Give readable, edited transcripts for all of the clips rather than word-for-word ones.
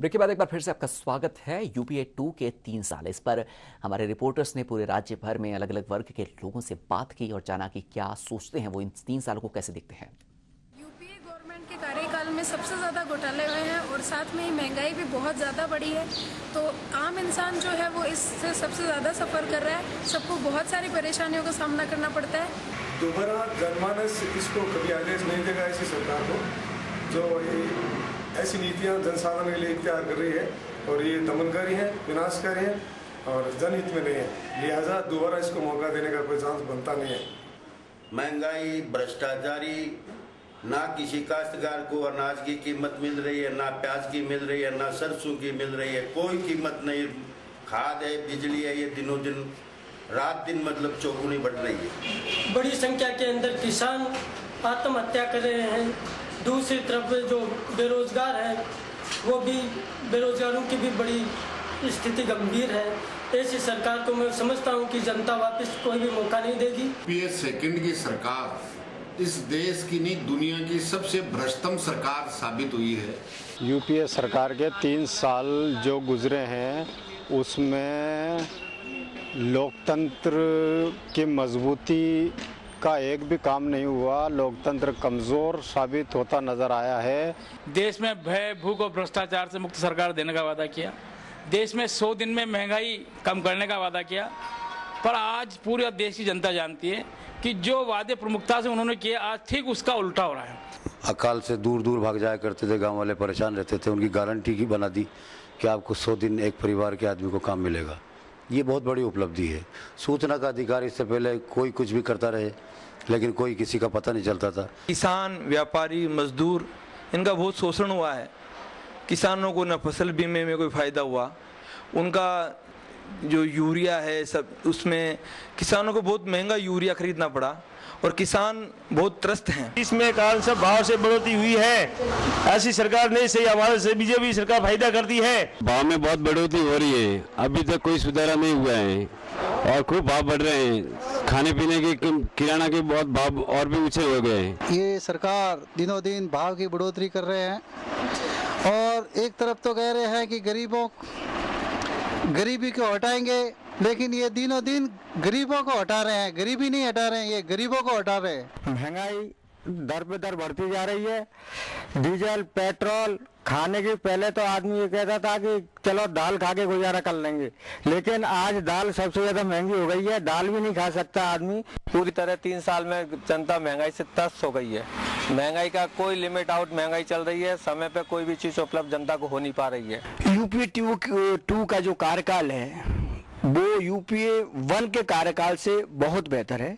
Break के बाद एक बार फिर से आपका स्वागत है। यूपीए 2 के 3 साल, इस पर हमारे रिपोर्टर्स ने पूरे राज्य भर में अलग अलग वर्ग के लोगों से बात की और जाना कि क्या सोचते हैं वो इन 3 सालों को कैसे देखते हैं। यूपीए गवर्नमेंट के कार्यकाल में सबसे ज़्यादा घोटाले हुए हैं और साथ में ही महंगाई भी बहुत ज़्यादा बढ़ी है, तो आम इंसान जो है वो इससे सबसे ज़्यादा सफ़र कर रहा है। सबको बहुत सारी परेशानियों का सामना करना पड़ता है। दोबारा जनमानस इसको कभी आदेश नहीं देगा ऐसी सरकार को, जो ऐसी नीतियां जनसाधारण के लिए इख्तियार कर रही है और ये दमनकारी है, विनाशकारी है और जनहित में नहीं है। लिहाजा दोबारा इसको मौका देने का कोई चांस बनता नहीं है। महंगाई, भ्रष्टाचारी, ना किसी काश्तकार को अनाज की कीमत मिल रही है, ना प्याज की मिल रही है, ना सरसों की मिल रही है, कोई कीमत नहीं। खाद है, बिजली है, ये दिनों दिन रात दिन मतलब चौगुनी बढ़ रही है। बड़ी संख्या के अंदर किसान आत्महत्या कर रहे हैं। दूसरी तरफ जो बेरोजगार हैं वो भी, बेरोजगारों की भी बड़ी स्थिति गंभीर है। ऐसी सरकार को मैं समझता हूं कि जनता वापस कोई भी मौका नहीं देगी। यूपीए सेकंड की सरकार इस देश की नहीं दुनिया की सबसे भ्रष्टतम सरकार साबित हुई है। यूपीए सरकार के 3 साल जो गुजरे हैं उसमें लोकतंत्र की मजबूती का एक भी काम नहीं हुआ। लोकतंत्र कमजोर साबित होता नजर आया है। देश में भय, भूख और भ्रष्टाचार से मुक्त सरकार देने का वादा किया। देश में 100 दिन में महंगाई कम करने का वादा किया। पर आज पूरे देश की जनता जानती है कि जो वादे प्रमुखता से उन्होंने किए, आज ठीक उसका उल्टा हो रहा है। अकाल से दूर दूर भाग जाया करते थे, गांव वाले परेशान रहते थे, उनकी गारंटी की बना दी कि आपको 100 दिन एक परिवार के आदमी को काम मिलेगा। ये बहुत बड़ी उपलब्धि है। सूचना का अधिकार, इससे पहले कोई कुछ भी करता रहे लेकिन कोई किसी का पता नहीं चलता था। किसान, व्यापारी, मजदूर, इनका बहुत शोषण हुआ है। किसानों को न फसल बीमे में कोई फायदा हुआ, उनका जो यूरिया है सब, उसमें किसानों को बहुत महंगा यूरिया खरीदना पड़ा और किसान बहुत त्रस्त हैं। इसमें कारण सब भाव से बढ़ोतरी हुई है। ऐसी सरकार नहीं सही, हमारे से बीजेपी सरकार फायदा करती है। भाव में बहुत बढ़ोतरी हो रही है, अभी तक कोई सुधारा नहीं हुआ है और खूब भाव बढ़ रहे हैं। खाने पीने के, किराना के बहुत भाव और भी ऊंचे हो गए हैं। ये सरकार दिनों दिन भाव की बढ़ोतरी कर रहे हैं और एक तरफ तो कह रहे हैं कि गरीबी को हटाएंगे, लेकिन ये दिनों दिन गरीबों को हटा रहे हैं। गरीबी नहीं हटा रहे हैं, ये गरीबों को हटा रहे हैं। महंगाई दर पे दर बढ़ती जा रही है। डीजल, पेट्रोल खाने के पहले तो आदमी ये कहता था कि चलो दाल खा के गुजारा कर लेंगे, लेकिन आज दाल सबसे ज्यादा महंगी हो गई है। दाल भी नहीं खा सकता आदमी। पूरी तरह 3 साल में जनता महंगाई से त्रस्त हो गई है। महंगाई का कोई लिमिट आउट महंगाई चल रही है। समय पे कोई भी चीज उपलब्ध जनता को हो नहीं पा रही है। यूपीए 2 का जो कार्यकाल है वो यूपीए 1 के कार्यकाल से बहुत बेहतर है।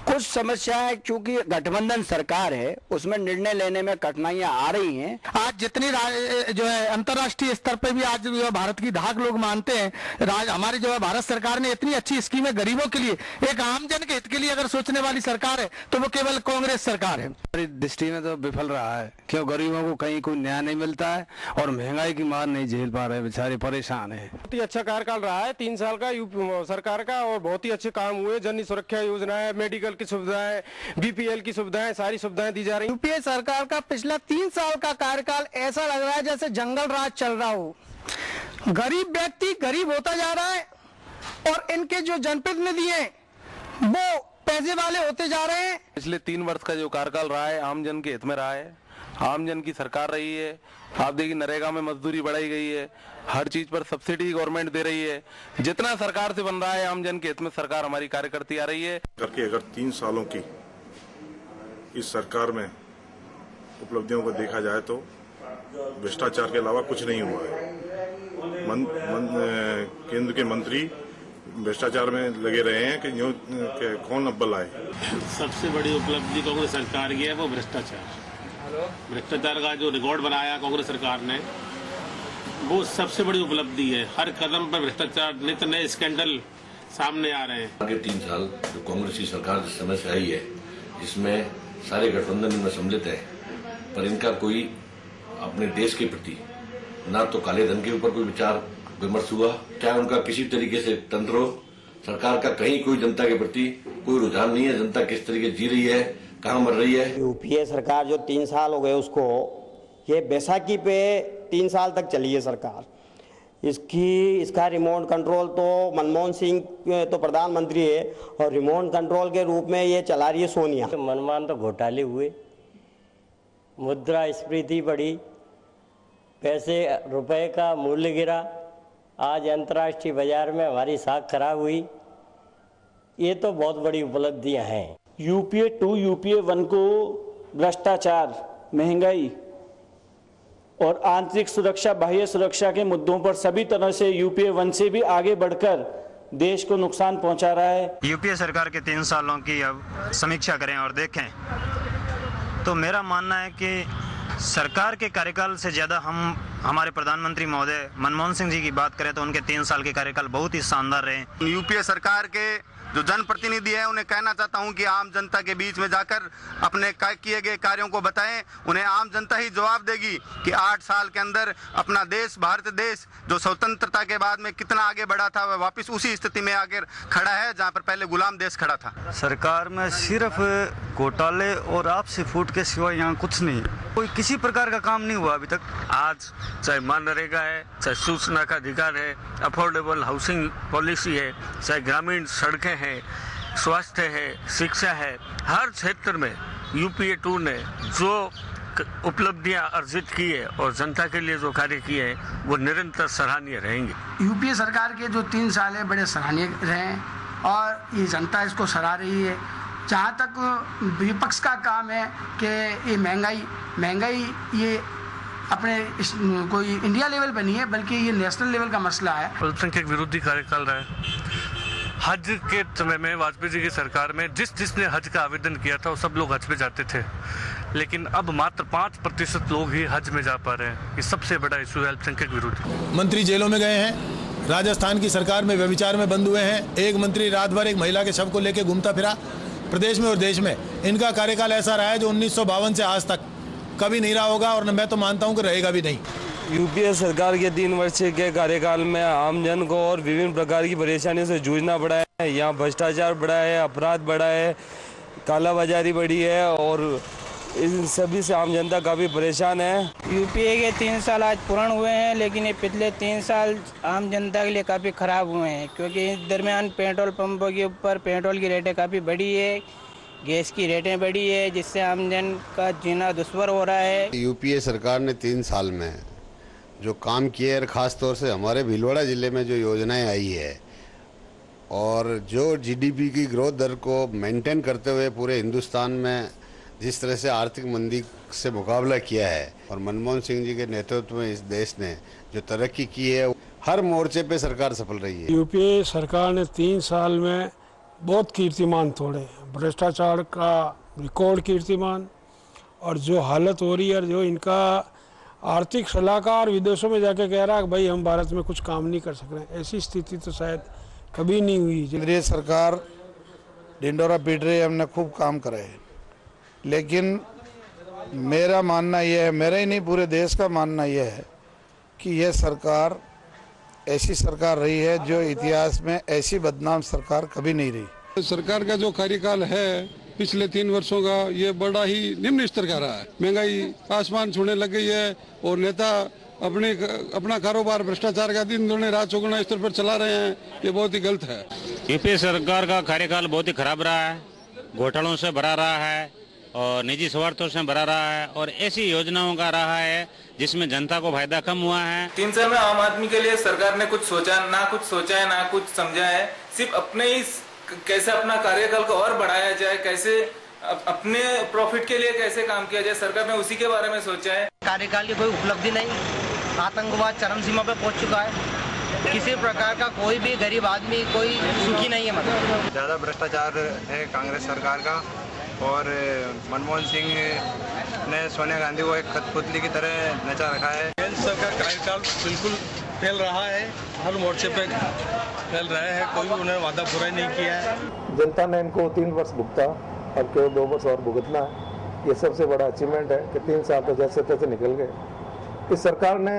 कुछ समस्याएं, क्योंकि गठबंधन सरकार है, उसमें निर्णय लेने में कठिनाइयां आ रही हैं। आज जितनी जो है अंतर्राष्ट्रीय स्तर पे भी आज जो है भारत की धाक लोग मानते हैं। हमारी जो है भारत सरकार ने इतनी अच्छी स्कीमें गरीबों के लिए, एक आम जन के हित के लिए अगर सोचने वाली सरकार है तो वो केवल कांग्रेस सरकार है। हमारी दृष्टि में तो विफल रहा है, क्यों गरीबों को कहीं कोई न्याय नहीं मिलता है और महंगाई की मार नहीं झेल पा रहे, बेचारे परेशान है। बहुत ही अच्छा कार्यकाल रहा है 3 साल का सरकार का और बहुत ही अच्छे काम हुए। जन सुरक्षा योजना है, मेडिकल की सुविधाएं, बीपीएल की सुविधाएं, सारी सुविधाएं दी जा रही। यूपीए सरकार का पिछला 3 साल का कार्यकाल ऐसा लग रहा है जैसे जंगल राज चल रहा हो। गरीब व्यक्ति गरीब होता जा रहा है और इनके जो जनप्रतिनिधि हैं वो पैसे वाले होते जा रहे हैं। पिछले 3 वर्ष का जो कार्यकाल रहा है आम जन के हित में रहा है। आम जन की सरकार रही है। आप देखिए नरेगा में मजदूरी बढ़ाई गई है, हर चीज पर सब्सिडी गवर्नमेंट दे रही है। जितना सरकार से बन रहा है आम जन के हित में सरकार हमारी कार्य करती आ रही है। करके अगर 3 सालों की इस सरकार में उपलब्धियों को देखा जाए तो भ्रष्टाचार के अलावा कुछ नहीं हुआ है। केंद्र के मंत्री भ्रष्टाचार में लगे रहे हैं कि कौन अव्वल आए। सबसे बड़ी उपलब्धि कांग्रेस सरकार की है वो भ्रष्टाचार। भ्रष्टाचार का जो रिकॉर्ड बनाया कांग्रेस सरकार ने, वो सबसे बड़ी उपलब्धि है। हर कदम पर भ्रष्टाचार, नित्य नए स्कैंडल सामने आ रहे हैं। आगे 3 साल जो कांग्रेस की सरकार जिस समय से आई है, इसमें सारे गठबंधन इनमें सम्मिलित है, पर इनका कोई अपने देश के प्रति ना तो काले धन के ऊपर कोई विचार विमर्श हुआ, क्या उनका किसी तरीके से तंत्र हो। सरकार का कहीं कोई जनता के प्रति कोई रुझान नहीं है। जनता किस तरीके जी रही है, कहाँ मर रही है। यूपीए सरकार जो 3 साल हो गए उसको, ये बैसाखी पे 3 साल तक चली है सरकार। इसका रिमोट कंट्रोल तो मनमोहन सिंह तो प्रधानमंत्री है और रिमोट कंट्रोल के रूप में ये चला रही है सोनिया। मनमान तो घोटाले हुए, मुद्रास्फीति बढ़ी, पैसे रुपए का मूल्य गिरा, आज अंतर्राष्ट्रीय बाजार में हमारी साख खराब हुई। ये तो बहुत बड़ी उपलब्धियां हैं। यूपीए 2 यूपीए 1 को भ्रष्टाचार, महंगाई और आंतरिक सुरक्षा, बाह्य सुरक्षा के मुद्दों पर सभी तरह से यूपीए 1 से भी आगे बढ़कर देश को नुकसान पहुंचा रहा है। यूपीए सरकार के 3 सालों की अब समीक्षा करें और देखें तो मेरा मानना है कि सरकार के कार्यकाल से ज़्यादा हम हमारे प्रधानमंत्री महोदय मनमोहन सिंह जी की बात करें तो उनके 3 साल के कार्यकाल बहुत ही शानदार रहे। यूपीए सरकार के जो जनप्रतिनिधि है उन्हें कहना चाहता हूं कि आम जनता के बीच में जाकर अपने किए गए कार्यों को बताएं। उन्हें आम जनता ही जवाब देगी कि 8 साल के अंदर अपना देश, भारत देश जो स्वतंत्रता के बाद में कितना आगे बढ़ा था, वह वापस उसी स्थिति में आकर खड़ा है जहां पर पहले गुलाम देश खड़ा था। सरकार में सिर्फ घोटाले और आपसी फूट के सिवा यहाँ कुछ नहीं, कोई किसी प्रकार का काम नहीं हुआ अभी तक। आज चाहे मनरेगा है, चाहे सूचना का अधिकार है, अफोर्डेबल हाउसिंग पॉलिसी है, चाहे ग्रामीण सड़कें हैं, स्वास्थ्य है, शिक्षा है, हर क्षेत्र में यूपीए 2 ने जो उपलब्धियां अर्जित की है और जनता के लिए जो कार्य किए हैं वो निरंतर सराहनीय रहेंगे। यूपीए सरकार के जो 3 साल है बड़े सराहनीय रहे और ये जनता इसको सराह रही है। जहाँ तक विपक्ष का काम है कि ये महंगाई ये अपने कोई इंडिया लेवल पर नहीं है बल्कि ये नेशनल लेवल का मसला है। अल्पसंख्यक विरोधी कार्यकाल रहा है। हज के समय में वाजपेयी जी की सरकार में जिसने हज का आवेदन किया था वो सब लोग हज पे जाते थे, लेकिन अब मात्र 5% लोग ही हज में जा पा रहे हैं। ये सबसे बड़ा इशू है अल्पसंख्यक विरोधी। मंत्री जेलों में गए हैं, राजस्थान की सरकार में व्यभिचार में बंद हुए हैं, एक मंत्री रात भर एक महिला के शव को लेकर घूमता फिरा प्रदेश में और देश में। इनका कार्यकाल ऐसा रहा है जो 1952 से आज तक कभी नहीं रहा होगा और मैं तो मानता हूं कि रहेगा भी नहीं। यूपीए सरकार के 3 वर्ष के कार्यकाल में आम जन को और विभिन्न प्रकार की परेशानियों से जूझना पड़ा है। यहाँ भ्रष्टाचार बढ़ा है, अपराध बढ़ा है, कालाबाजारी बढ़ी है और इन सभी से आम जनता काफ़ी परेशान है। यूपीए के 3 साल आज पूर्ण हुए हैं, लेकिन ये पिछले 3 साल आम जनता के लिए काफ़ी ख़राब हुए हैं क्योंकि इस दरमियान पेट्रोल पंपों के ऊपर पेट्रोल की रेटें काफ़ी बढ़ी है, गैस की रेटें बढ़ी है, जिससे आम जन का जीना दुश्वार हो रहा है। यूपीए सरकार ने 3 साल में जो काम किए और ख़ास तौर से हमारे भीलवाड़ा ज़िले में जो योजनाएं आई है और जो जीडीपी की ग्रोथ दर को मेंटेन करते हुए पूरे हिंदुस्तान में जिस तरह से आर्थिक मंदी से मुकाबला किया है और मनमोहन सिंह जी के नेतृत्व में इस देश ने जो तरक्की की है, हर मोर्चे पे सरकार सफल रही है। यूपीए सरकार ने 3 साल में बहुत कीर्तिमान तोड़े, भ्रष्टाचार का रिकॉर्ड कीर्तिमान, और जो हालत हो रही है, जो इनका आर्थिक सलाहकार विदेशों में जाके कह रहा है कि भाई हम भारत में कुछ काम नहीं कर सक रहे, ऐसी स्थिति तो शायद कभी नहीं हुई। केंद्रीय सरकार ढिंडोरा पीट रही है, हमने खूब काम करे, लेकिन मेरा मानना यह है, मेरा ही नहीं पूरे देश का मानना यह है कि यह सरकार ऐसी सरकार रही है जो इतिहास में ऐसी बदनाम सरकार कभी नहीं रही। सरकार का जो कार्यकाल है पिछले 3 वर्षों का, ये बड़ा ही निम्न स्तर का रहा है। महंगाई आसमान छूने लग गई है और नेता अपना कारोबार भ्रष्टाचार का दिन दुगने रात चौगुना स्तर पर चला रहे हैं, ये बहुत ही गलत है। यूपीए सरकार का कार्यकाल बहुत ही खराब रहा है, घोटालों से भरा रहा है और निजी स्वार्थों से भरा रहा है और ऐसी योजनाओं का रहा है जिसमें जनता को फायदा कम हुआ है। 3 साल में आम आदमी के लिए सरकार ने कुछ सोचा है ना कुछ समझा है, सिर्फ अपने ही कैसे अपना कार्यकाल को और बढ़ाया जाए, कैसे अपने प्रॉफिट के लिए कैसे काम किया जाए, सरकार ने उसी के बारे में सोचा है। कार्यकाल की कोई उपलब्धि नहीं, आतंकवाद चरम सीमा पर पहुंच चुका है, किसी प्रकार का कोई भी गरीब आदमी कोई सुखी नहीं है। मतलब ज़्यादा भ्रष्टाचार है कांग्रेस सरकार का और मनमोहन सिंह ने सोनिया गांधी को एक कठपुतली की तरह नचा रखा है। केंद्र सरकार कार्यकाल बिल्कुल फैल रहा है, हर मोर्चे पे फैल रहा है, कोई भी उन्होंने वादा पूरा नहीं किया है। जनता ने इनको 3 वर्ष भुगता, अब केवल 2 वर्ष और भुगतना है। ये सबसे बड़ा अचीवमेंट है कि 3 साल तो जैसे तैसे निकल गए। इस सरकार ने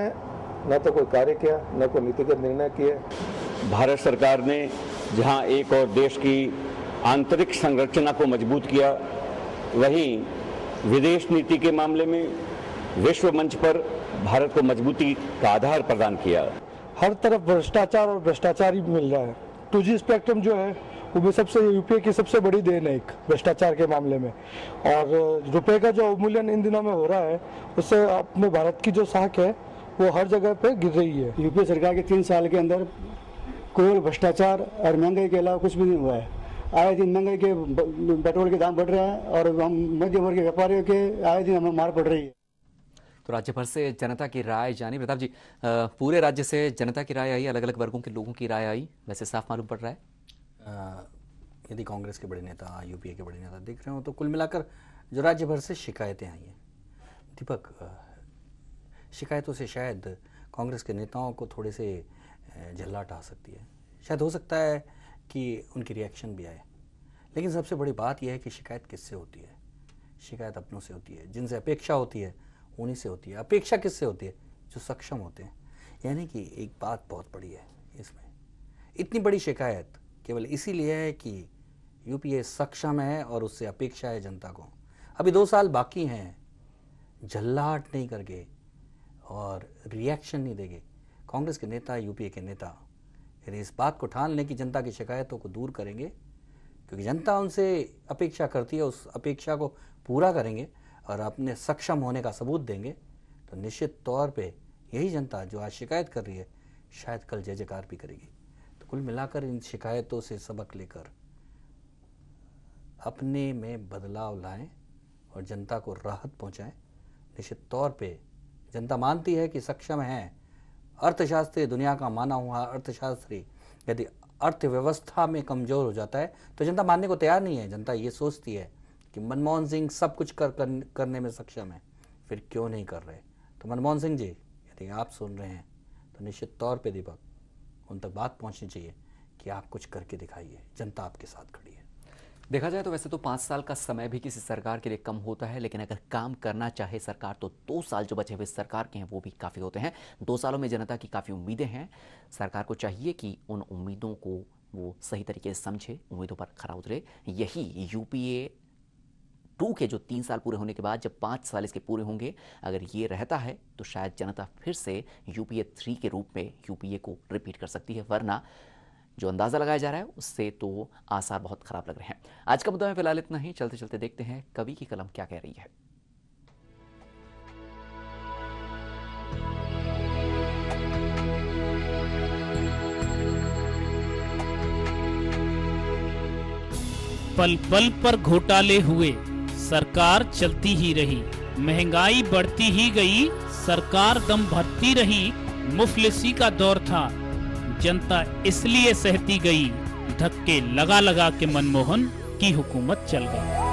न तो कोई कार्य किया, न कोई नीतिगत निर्णय किए। भारत सरकार ने जहां एक और देश की आंतरिक संरचना को मजबूत किया, वहीं विदेश नीति के मामले में विश्व मंच पर भारत को मजबूती का आधार प्रदान किया। हर तरफ भ्रष्टाचार और भ्रष्टाचार ही मिल रहा है। 2G स्पेक्ट्रम जो है वो भी सबसे यूपीए की सबसे बड़ी देन है एक भ्रष्टाचार के मामले में, और रुपए का जो अवमूल्यन इन दिनों में हो रहा है उससे अपने भारत की जो साख है वो हर जगह पे गिर रही है। यूपीए सरकार के 3 साल के अंदर केवल भ्रष्टाचार और महंगाई के अलावा कुछ भी नहीं हुआ है। आए दिन महंगाई के पेट्रोल के दाम बढ़ रहे हैं और हम मध्य वर्ग के व्यापारियों के आए दिन हमें मार पड़ रही है। तो राज्य भर से जनता की राय जानी। प्रताप जी, पूरे राज्य से जनता की राय आई, अलग अलग वर्गों के लोगों की राय आई, वैसे साफ मालूम पड़ रहा है। यदि कांग्रेस के बड़े नेता, यूपीए के बड़े नेता दिख रहे हो तो कुल मिलाकर जो राज्य भर से शिकायतें आई हैं, दीपक, शिकायतों से शायद कांग्रेस के नेताओं को थोड़े से झल्लाहट आ सकती है, शायद हो सकता है कि उनकी रिएक्शन भी आए, लेकिन सबसे बड़ी बात यह है कि शिकायत किससे होती है? शिकायत अपनों से होती है, जिनसे अपेक्षा होती है उन्हीं से होती है। अपेक्षा किससे होती है? जो सक्षम होते हैं। यानी कि एक बात बहुत बड़ी है इसमें, इतनी बड़ी शिकायत केवल इसीलिए है कि यूपीए सक्षम है और उससे अपेक्षा है जनता को। अभी 2 साल बाकी हैं, झल्लाहट नहीं करके और रिएक्शन नहीं देंगे कांग्रेस के नेता, यूपीए के नेता, यदि इस बात को ठान लें कि जनता की शिकायतों को दूर करेंगे, क्योंकि जनता उनसे अपेक्षा करती है, उस अपेक्षा को पूरा करेंगे और अपने सक्षम होने का सबूत देंगे, तो निश्चित तौर पे यही जनता जो आज शिकायत कर रही है शायद कल जय जयकार भी करेगी। तो कुल मिलाकर इन शिकायतों से सबक लेकर अपने में बदलाव लाएं और जनता को राहत पहुंचाएं। निश्चित तौर पे जनता मानती है कि सक्षम है। अर्थशास्त्री, दुनिया का माना हुआ अर्थशास्त्री यदि अर्थव्यवस्था में कमज़ोर हो जाता है तो जनता मानने को तैयार नहीं है। जनता ये सोचती है कि मनमोहन सिंह सब कुछ करने में सक्षम है, फिर क्यों नहीं कर रहे। तो मनमोहन सिंह जी, यदि आप सुन रहे हैं तो निश्चित तौर पे दीपक, उन तक बात पहुंचनी चाहिए कि आप कुछ करके दिखाइए, जनता आपके साथ खड़ी है। देखा जाए तो वैसे तो 5 साल का समय भी किसी सरकार के लिए कम होता है, लेकिन अगर काम करना चाहे सरकार तो 2 साल जो बचे हुए सरकार के हैं वो भी काफ़ी होते हैं। 2 सालों में जनता की काफ़ी उम्मीदें हैं। सरकार को चाहिए कि उन उम्मीदों को वो सही तरीके से समझे, उम्मीदों पर खरा उतरे। यही यूपीए 2 के जो 3 साल पूरे होने के बाद जब 5 साल इसके पूरे होंगे, अगर ये रहता है तो शायद जनता फिर से यूपीए 3 के रूप में यूपीए को रिपीट कर सकती है, वरना जो अंदाज़ा लगाया जा रहा है उससे तो आसार बहुत ख़राब लग रहे हैं। आज का मुद्दा में फिलहाल इतना ही। चलते चलते देखते हैं कवि की कलम क्या कह रही है। पल पल पर घोटाले हुए, सरकार चलती ही रही, महंगाई बढ़ती ही गई, सरकार दम भरती रही, मुफलिसी का दौर था, जनता इसलिए सहती गई, धक्के लगा लगा के मनमोहन की हुकूमत चल गई।